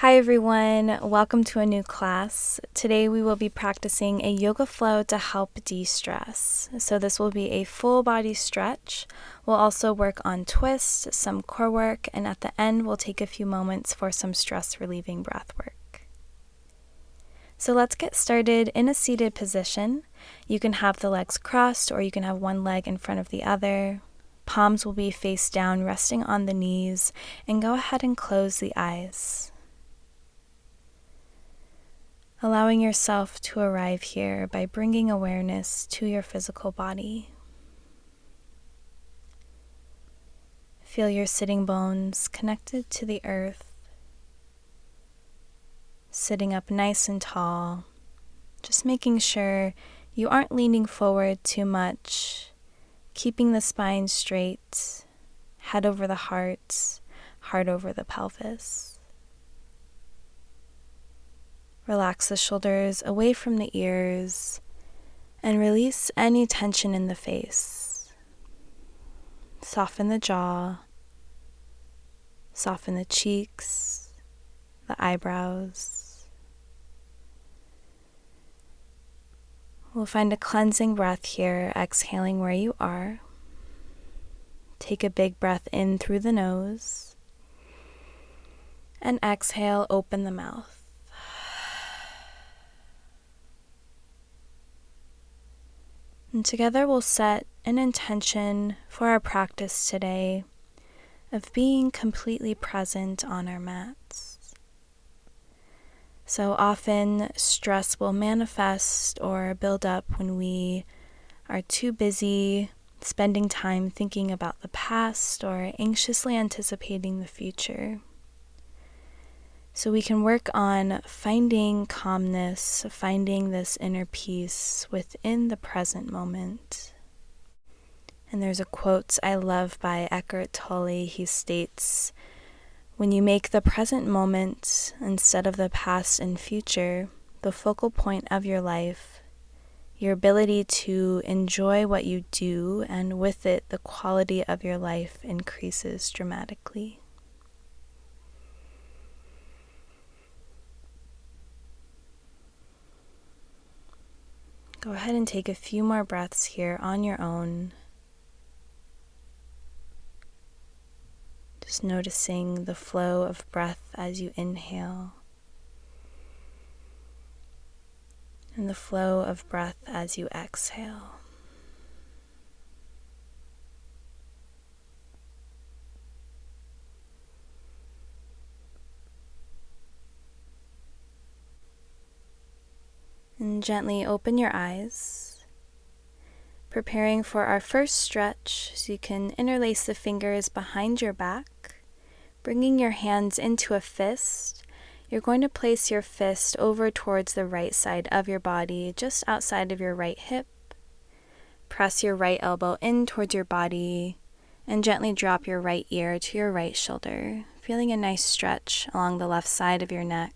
Hi everyone, welcome to a new class. Today we will be practicing a yoga flow to help de-stress. So this will be a full body stretch. We'll also work on twists, some core work, and at the end we'll take a few moments for some stress relieving breath work. So let's get started in a seated position. You can have the legs crossed or you can have one leg in front of the other. Palms will be face down, resting on the knees, and go ahead and close the eyes. Allowing yourself to arrive here by bringing awareness to your physical body. Feel your sitting bones connected to the earth, sitting up nice and tall, just making sure you aren't leaning forward too much, keeping the spine straight, head over the heart, heart over the pelvis. Relax the shoulders away from the ears and release any tension in the face. Soften the jaw, soften the cheeks, the eyebrows. We'll find a cleansing breath here, exhaling where you are. Take a big breath in through the nose and exhale, open the mouth. And together we'll set an intention for our practice today of being completely present on our mats. So often stress will manifest or build up when we are too busy spending time thinking about the past or anxiously anticipating the future. So we can work on finding calmness, finding this inner peace within the present moment. And there's a quote I love by Eckhart Tolle. He states, "When you make the present moment instead of the past and future the focal point of your life, your ability to enjoy what you do, and with it the quality of your life increases dramatically." Go ahead and take a few more breaths here on your own. Just noticing the flow of breath as you inhale and the flow of breath as you exhale. And gently open your eyes, preparing for our first stretch. So you can interlace the fingers behind your back, bringing your hands into a fist. You're going to place your fist over towards the right side of your body, just outside of your right hip. Press your right elbow in towards your body and gently drop your right ear to your right shoulder, feeling a nice stretch along the left side of your neck.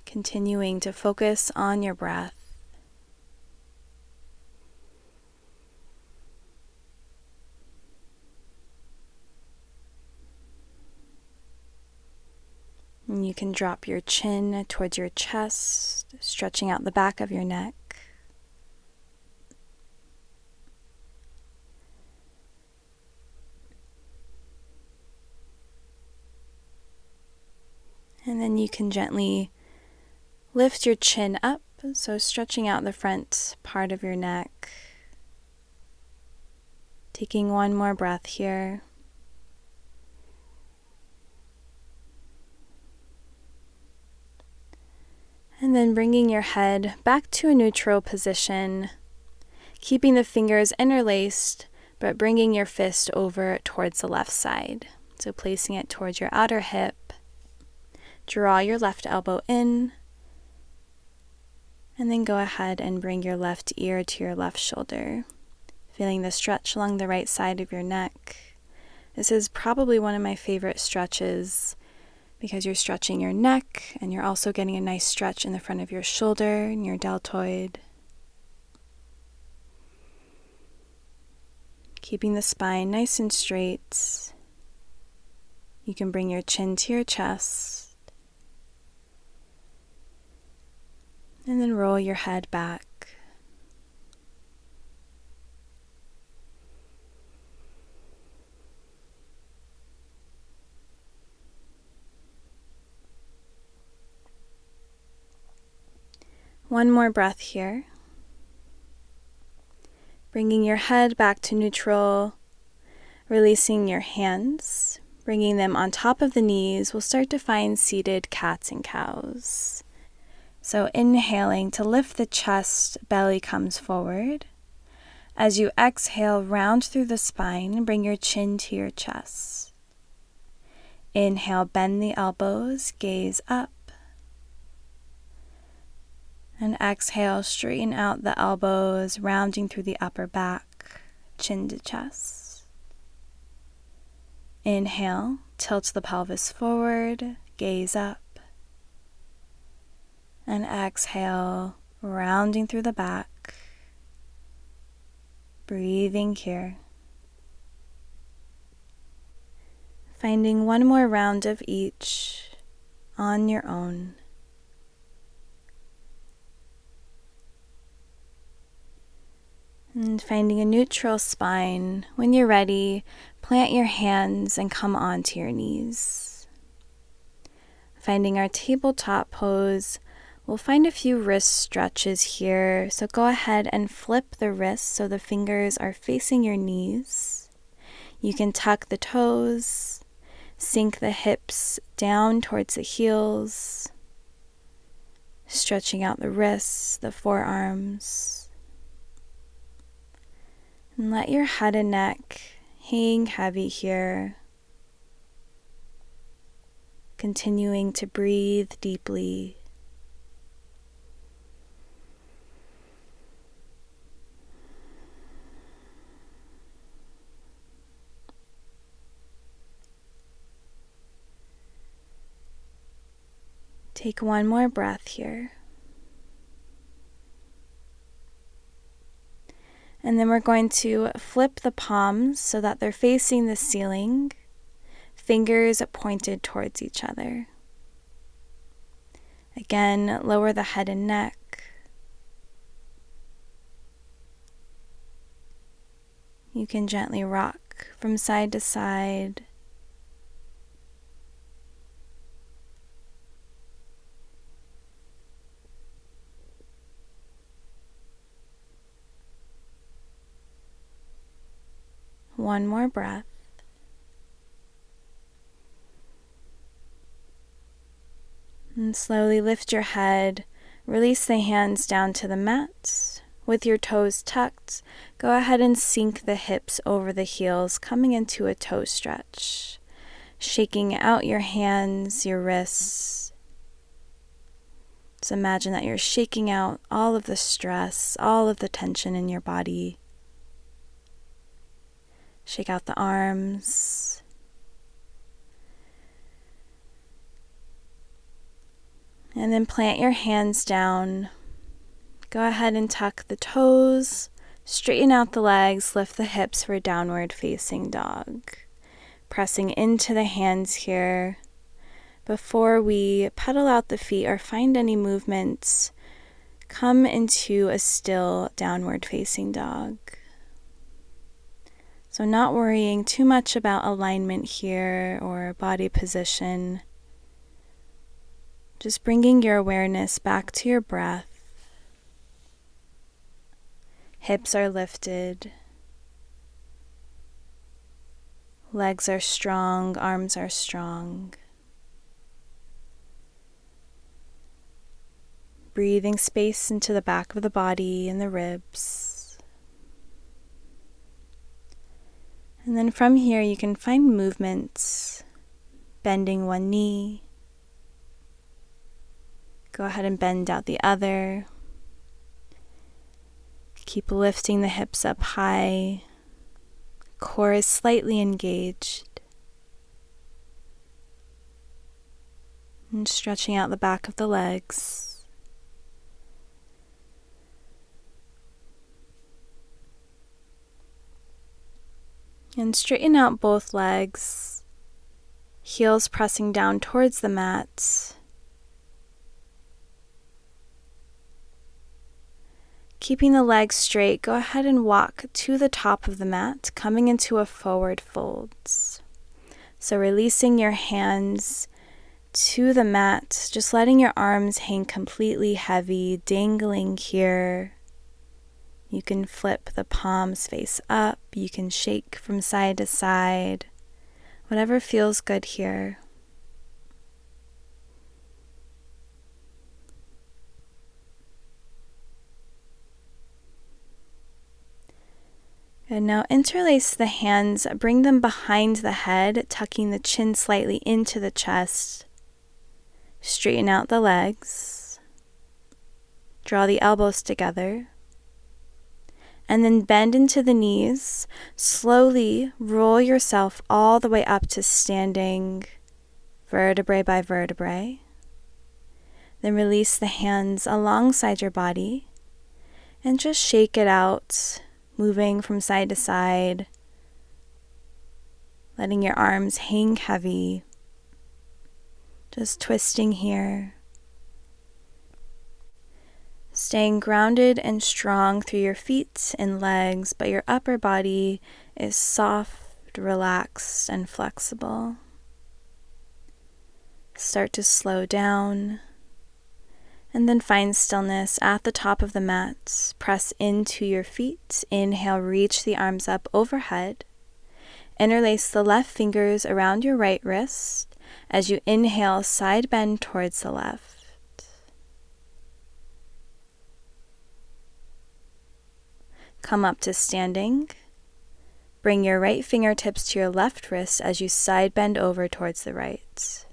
Continuing to focus on your breath. And you can drop your chin towards your chest, stretching out the back of your neck. And then you can gently lift your chin up, so stretching out the front part of your neck. Taking one more breath here. And then bringing your head back to a neutral position, keeping the fingers interlaced, but bringing your fist over towards the left side. So placing it towards your outer hip. Draw your left elbow in. And then go ahead and bring your left ear to your left shoulder, feeling the stretch along the right side of your neck. This is probably one of my favorite stretches because you're stretching your neck and you're also getting a nice stretch in the front of your shoulder and your deltoid. Keeping the spine nice and straight. You can bring your chin to your chest and then roll your head back. One more breath here. Bringing your head back to neutral, releasing your hands, bringing them on top of the knees. We'll start to find seated cats and cows. So inhaling to lift the chest, belly comes forward. As you exhale, round through the spine, bring your chin to your chest. Inhale, bend the elbows, gaze up. And exhale, straighten out the elbows, rounding through the upper back, chin to chest. Inhale, tilt the pelvis forward, gaze up. And exhale, rounding through the back, breathing here. Finding one more round of each on your own. And finding a neutral spine. When you're ready, plant your hands and come onto your knees. Finding our tabletop pose, we'll find a few wrist stretches here. So go ahead and flip the wrists so the fingers are facing your knees. You can tuck the toes, sink the hips down towards the heels, stretching out the wrists, the forearms. And let your head and neck hang heavy here. Continuing to breathe deeply. Take one more breath here. And then we're going to flip the palms so that they're facing the ceiling, fingers pointed towards each other. Again, lower the head and neck. You can gently rock from side to side. One more breath. And slowly lift your head, release the hands down to the mat. With your toes tucked, go ahead and sink the hips over the heels, coming into a toe stretch. Shaking out your hands, your wrists. So imagine that you're shaking out all of the stress, all of the tension in your body. Shake out the arms. And then plant your hands down. Go ahead and tuck the toes, straighten out the legs, lift the hips for a downward facing dog. Pressing into the hands here. Before we pedal out the feet or find any movements, come into a still downward facing dog. So not worrying too much about alignment here or body position. Just bringing your awareness back to your breath. Hips are lifted. Legs are strong, arms are strong. Breathing space into the back of the body and the ribs. And then from here you can find movements, bending one knee. Go ahead and bend out the other. Keep lifting the hips up high. Core is slightly engaged. And stretching out the back of the legs. And straighten out both legs. Heels pressing down towards the mat. Keeping the legs straight, go ahead and walk to the top of the mat, coming into a forward fold. So releasing your hands to the mat, just letting your arms hang completely heavy, dangling here. You can flip the palms face up, you can shake from side to side, whatever feels good here. And now interlace the hands, bring them behind the head, tucking the chin slightly into the chest. Straighten out the legs. Draw the elbows together. And then bend into the knees. Slowly roll yourself all the way up to standing, vertebrae by vertebrae. Then release the hands alongside your body and just shake it out, moving from side to side, letting your arms hang heavy, just twisting here. Staying grounded and strong through your feet and legs, but your upper body is soft, relaxed, and flexible. Start to slow down. And then find stillness at the top of the mat. Press into your feet. Inhale, reach the arms up overhead. Interlace the left fingers around your right wrist. As you inhale, side bend towards the left. Come up to standing. Bring your right fingertips to your left wrist as you side bend over towards the right.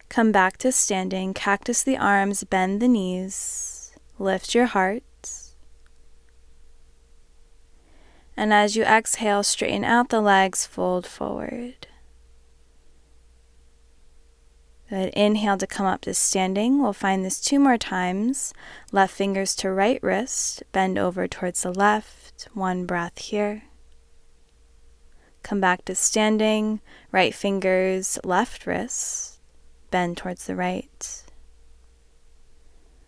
Come back to standing, cactus the arms, bend the knees, lift your heart. And as you exhale, straighten out the legs, fold forward. Good. Inhale to come up to standing. We'll find this 2 more times. Left fingers to right wrist, bend over towards the left. 1 breath here. Come back to standing, right fingers, left wrist. Bend towards the right.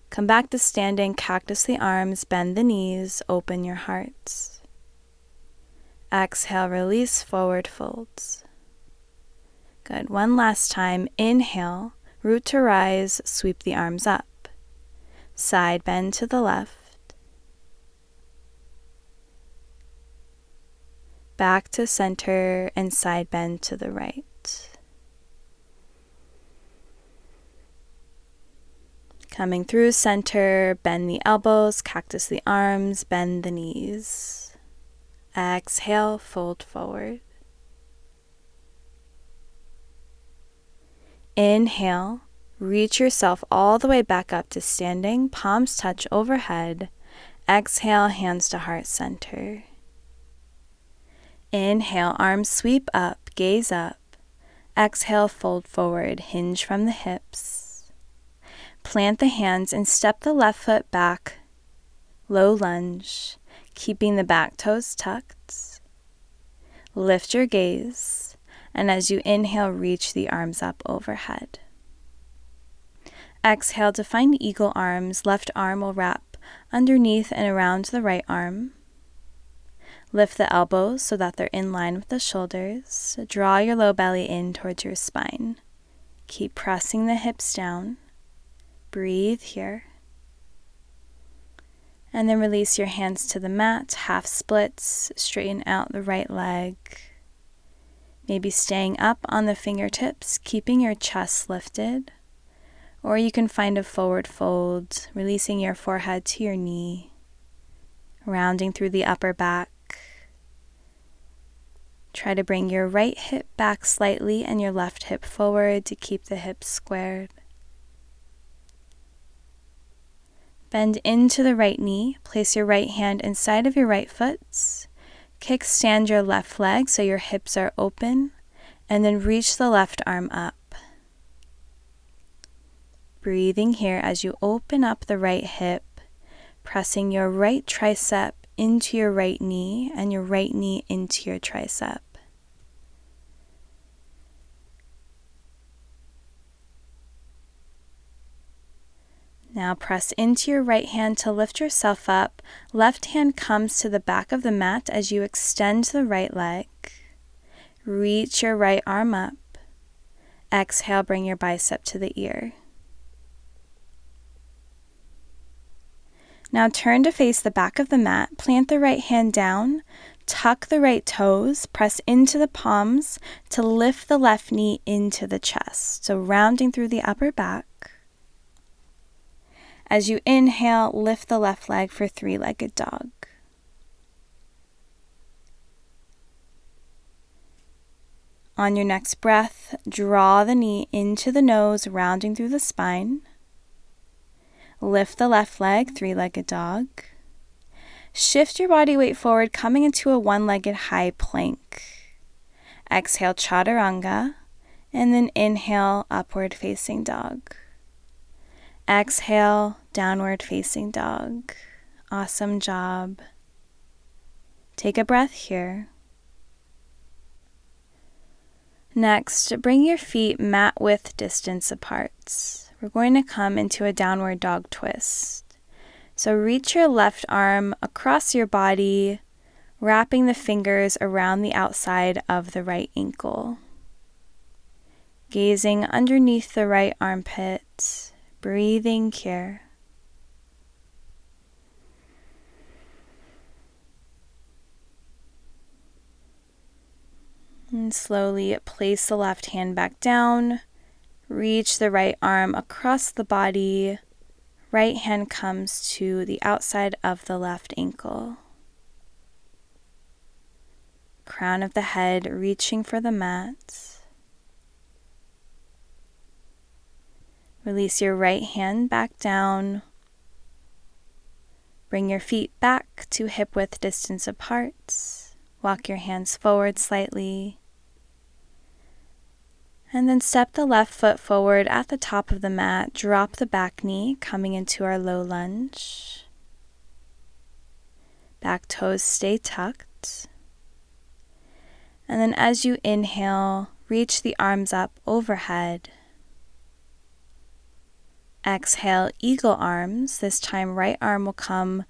Come back to standing, cactus the arms, bend the knees, open your heart. Exhale, release, forward folds. Good. 1 last time. Inhale, root to rise, sweep the arms up. Side bend to the left. Back to center and side bend to the right. Coming through center, bend the elbows, cactus the arms, bend the knees. Exhale, fold forward. Inhale, reach yourself all the way back up to standing, palms touch overhead. Exhale, hands to heart center. Inhale, arms sweep up, gaze up. Exhale, fold forward, hinge from the hips. Plant the hands and step the left foot back, low lunge, keeping the back toes tucked. Lift your gaze, and as you inhale, reach the arms up overhead. Exhale to find eagle arms. Left arm will wrap underneath and around the right arm. Lift the elbows so that they're in line with the shoulders. Draw your low belly in towards your spine. Keep pressing the hips down. Breathe here. And then release your hands to the mat, half splits, straighten out the right leg. Maybe staying up on the fingertips, keeping your chest lifted. Or you can find a forward fold, releasing your forehead to your knee, rounding through the upper back. Try to bring your right hip back slightly and your left hip forward to keep the hips squared. Bend into the right knee, place your right hand inside of your right foot, kickstand your left leg so your hips are open, and then reach the left arm up. Breathing here as you open up the right hip, pressing your right tricep into your right knee and your right knee into your tricep. Now press into your right hand to lift yourself up. Left hand comes to the back of the mat as you extend the right leg. Reach your right arm up. Exhale, bring your bicep to the ear. Now turn to face the back of the mat. Plant the right hand down. Tuck the right toes. Press into the palms to lift the left knee into the chest. So rounding through the upper back. As you inhale, lift the left leg for three-legged dog. On your next breath, draw the knee into the nose, rounding through the spine. Lift the left leg, three-legged dog. Shift your body weight forward, coming into a one-legged high plank. Exhale, chaturanga, and then inhale, upward facing dog. Exhale, downward facing dog. Awesome job. Take a breath here. Next, bring your feet mat width distance apart. We're going to come into a downward dog twist. So reach your left arm across your body, wrapping the fingers around the outside of the right ankle. Gazing underneath the right armpit, breathing here. And slowly place the left hand back down. Reach the right arm across the body. Right hand comes to the outside of the left ankle. Crown of the head reaching for the mat. Release your right hand back down. Bring your feet back to hip width distance apart. Walk your hands forward slightly. And then step the left foot forward at the top of the mat. Drop the back knee, coming into our low lunge. Back toes stay tucked. And then as you inhale, reach the arms up overhead. Exhale, eagle arms. This time right arm will come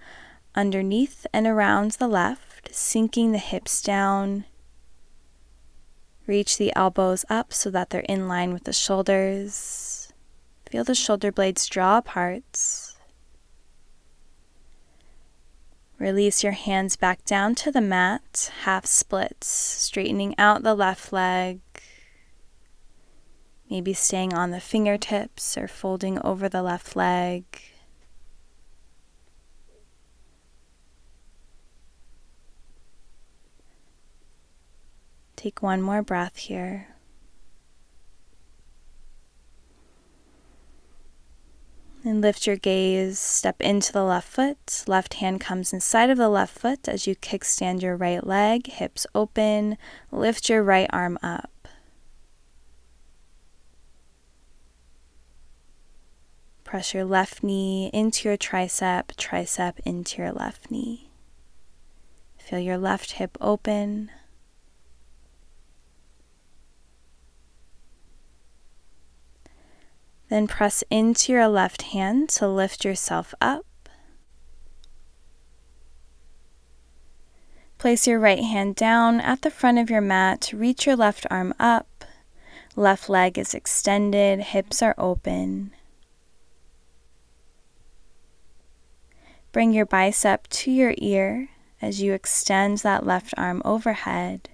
underneath and around the left, sinking the hips down. Reach the elbows up so that they're in line with the shoulders. Feel the shoulder blades draw apart. Release your hands back down to the mat, half splits, straightening out the left leg. Maybe staying on the fingertips or folding over the left leg. Take one more breath here. And lift your gaze, step into the left foot. Left hand comes inside of the left foot as you kickstand your right leg, hips open. Lift your right arm up. Press your left knee into your tricep, tricep into your left knee. Feel your left hip open. Then press into your left hand to lift yourself up. Place your right hand down at the front of your mat. Reach your left arm up. Left leg is extended, hips are open. Bring your bicep to your ear as you extend that left arm overhead.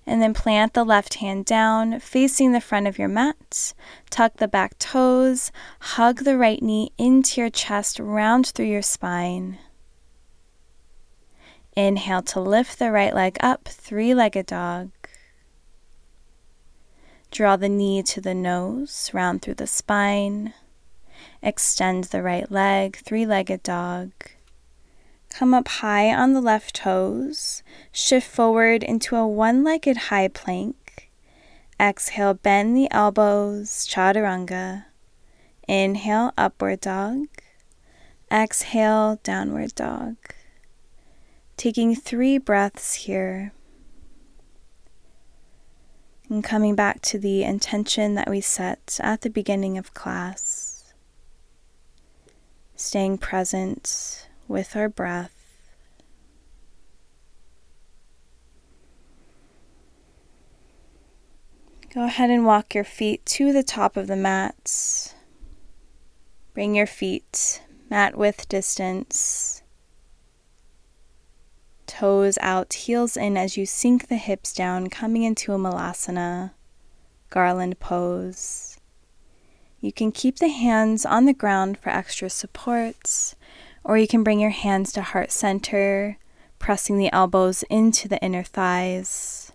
And then plant the left hand down, facing the front of your mat. Tuck the back toes, hug the right knee into your chest, round through your spine. Inhale to lift the right leg up, three-legged dog. Draw the knee to the nose, round through the spine. Extend the right leg, three-legged dog. Come up high on the left toes. Shift forward into a one-legged high plank. Exhale, bend the elbows, chaturanga. Inhale, upward dog. Exhale, downward dog. Taking 3 breaths here. And coming back to the intention that we set at the beginning of class, staying present with our breath. Go ahead and walk your feet to the top of the mats. Bring your feet mat width distance. Toes out, heels in as you sink the hips down, coming into a Malasana, Garland Pose. You can keep the hands on the ground for extra support, or you can bring your hands to heart center, pressing the elbows into the inner thighs.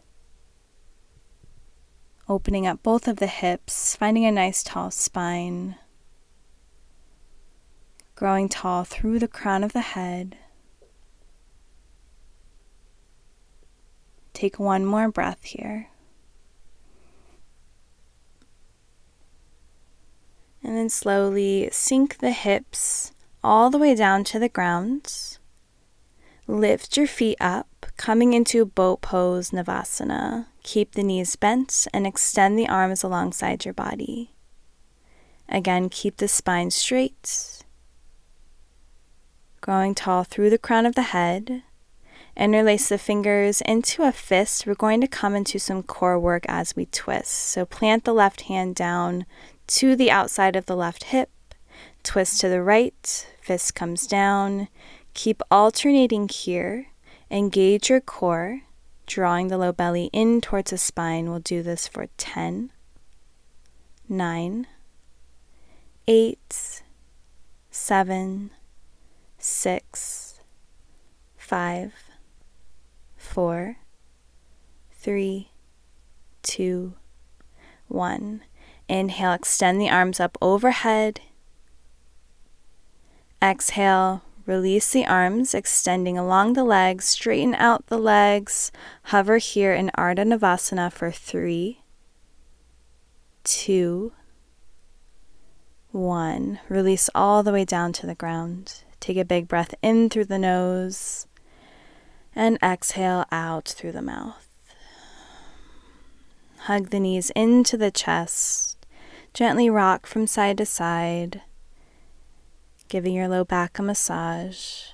Opening up both of the hips, finding a nice tall spine. Growing tall through the crown of the head. Take one more breath here. And then slowly sink the hips all the way down to the ground. Lift your feet up, coming into boat pose, Navasana. Keep the knees bent and extend the arms alongside your body. Again, keep the spine straight. Growing tall through the crown of the head. Interlace the fingers into a fist. We're going to come into some core work as we twist. So plant the left hand down to the outside of the left hip. Twist to the right. Fist comes down. Keep alternating here. Engage your core. Drawing the low belly in towards the spine. We'll do this for 10, 9, 8, 7, 6, 5, 4, 3, 2, 1. Inhale, extend the arms up overhead. Exhale, release the arms, extending along the legs, straighten out the legs. Hover here in Ardha Navasana for 3, 2, 1. Release all the way down to the ground. Take a big breath in through the nose and exhale out through the mouth. Hug the knees into the chest. Gently rock from side to side, giving your low back a massage.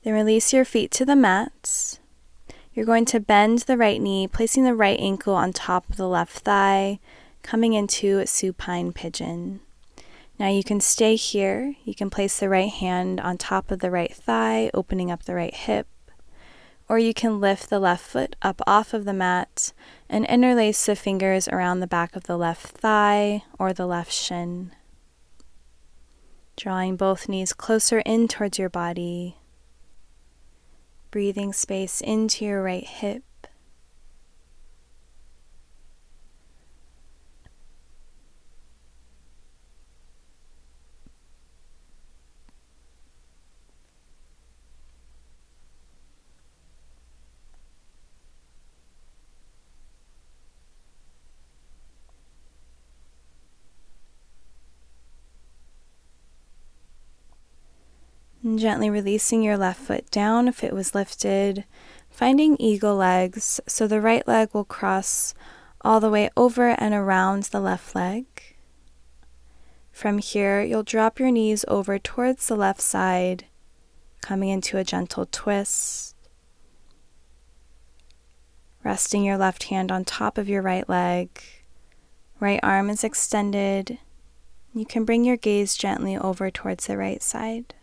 Then release your feet to the mats. You're going to bend the right knee, placing the right ankle on top of the left thigh, coming into Supine Pigeon. Now you can stay here. You can place the right hand on top of the right thigh, opening up the right hip. Or you can lift the left foot up off of the mat and interlace the fingers around the back of the left thigh or the left shin. Drawing both knees closer in towards your body. Breathing space into your right hip. And gently releasing your left foot down if it was lifted, finding eagle legs, so the right leg will cross all the way over and around the left leg. From here, you'll drop your knees over towards the left side, coming into a gentle twist. Resting your left hand on top of your right leg. Right arm is extended. You can bring your gaze gently over towards the right side.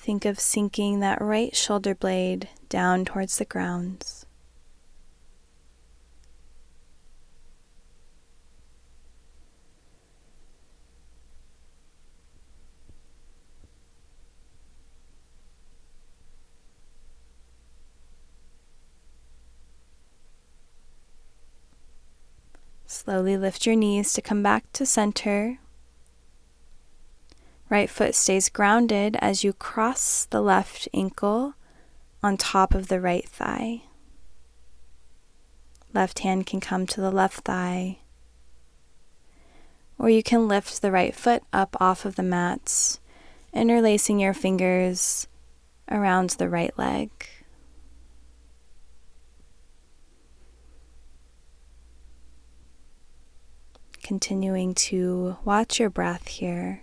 Think of sinking that right shoulder blade down towards the ground. Slowly lift your knees to come back to center. Right foot stays grounded as you cross the left ankle on top of the right thigh. Left hand can come to the left thigh. Or you can lift the right foot up off of the mat, interlacing your fingers around the right leg. Continuing to watch your breath here,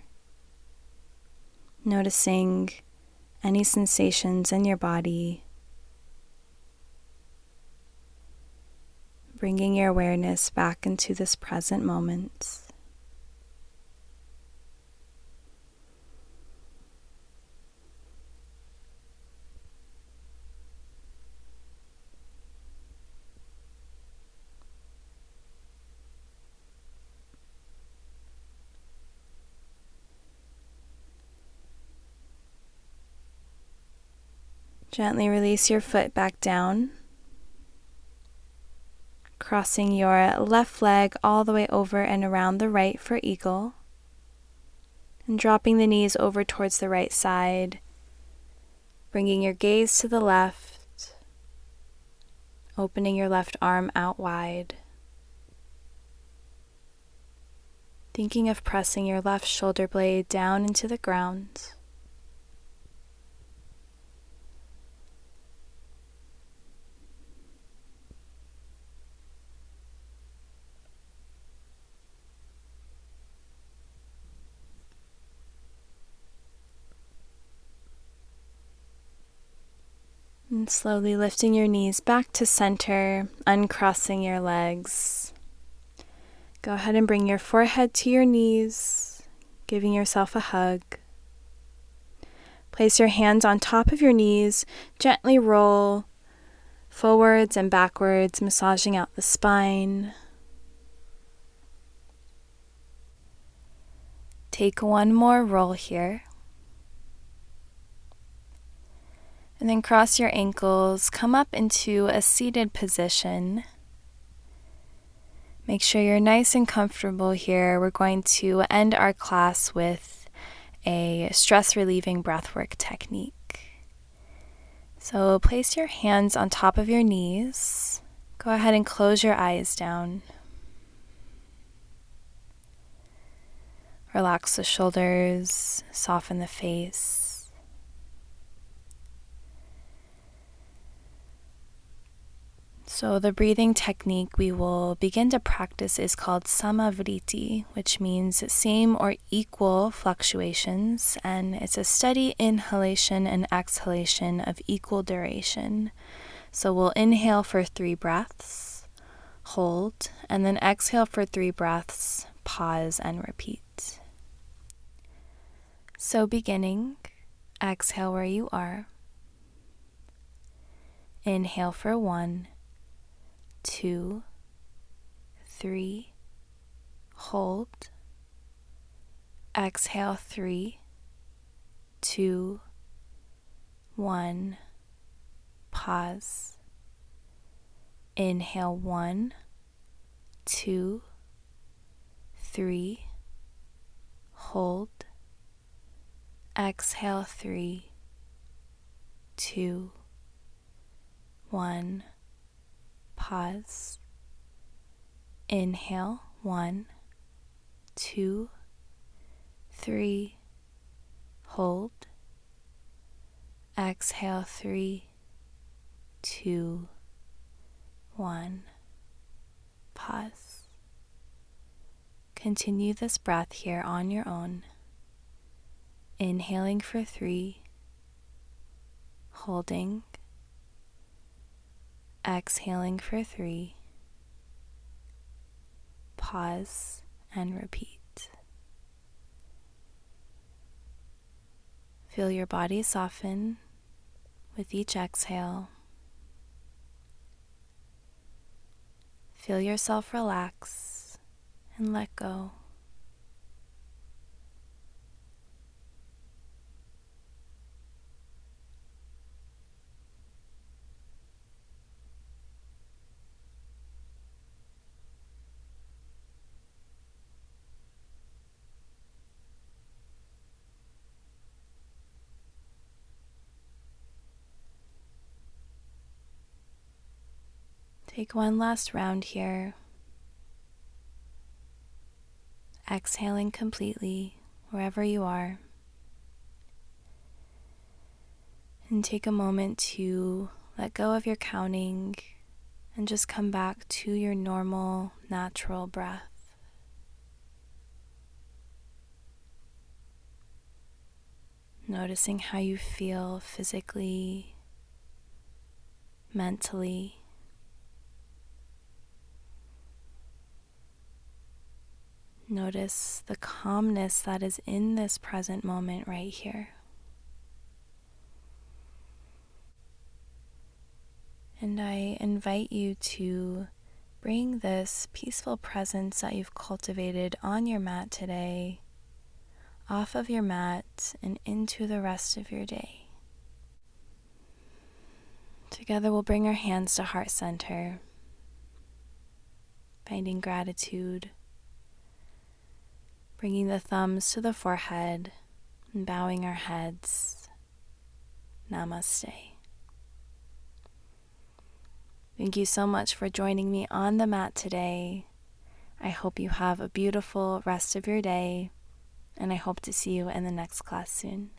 noticing any sensations in your body, bringing your awareness back into this present moment. Gently release your foot back down, crossing your left leg all the way over and around the right for eagle, and dropping the knees over towards the right side, bringing your gaze to the left, opening your left arm out wide, thinking of pressing your left shoulder blade down into the ground. And slowly lifting your knees back to center, uncrossing your legs. Go ahead and bring your forehead to your knees, giving yourself a hug. Place your hands on top of your knees, gently roll forwards and backwards, massaging out the spine. Take one more roll here. And then cross your ankles, come up into a seated position. Make sure you're nice and comfortable here. We're going to end our class with a stress-relieving breathwork technique. So place your hands on top of your knees. Go ahead and close your eyes down. Relax the shoulders, soften the face. So the breathing technique we will begin to practice is called samavriti, which means same or equal fluctuations, and it's a steady inhalation and exhalation of equal duration. So we'll inhale for 3 breaths, hold, and then exhale for 3 breaths, pause and repeat. So beginning, exhale where you are. Inhale for 1, 2, 3, hold, exhale 3, 2, 1, pause, inhale 1, 2, 3, hold, exhale 3, 2, 1, pause, inhale 1, 2, 3, hold, exhale 3, 2, 1, pause. Continue this breath here on your own, inhaling for 3, holding, exhaling for 3, pause and repeat. Feel your body soften with each exhale. Feel yourself relax and let go. Take one last round here. exhaling completely wherever you are. And take a moment to let go of your counting and just come back to your normal, natural breath. Noticing how you feel physically, mentally. Notice the calmness that is in this present moment right here. And I invite you to bring this peaceful presence that you've cultivated on your mat today off of your mat and into the rest of your day. Together we'll bring our hands to heart center, finding gratitude, bringing the thumbs to the forehead and bowing our heads. Namaste. Thank you so much for joining me on the mat today. I hope you have a beautiful rest of your day, and I hope to see you in the next class soon.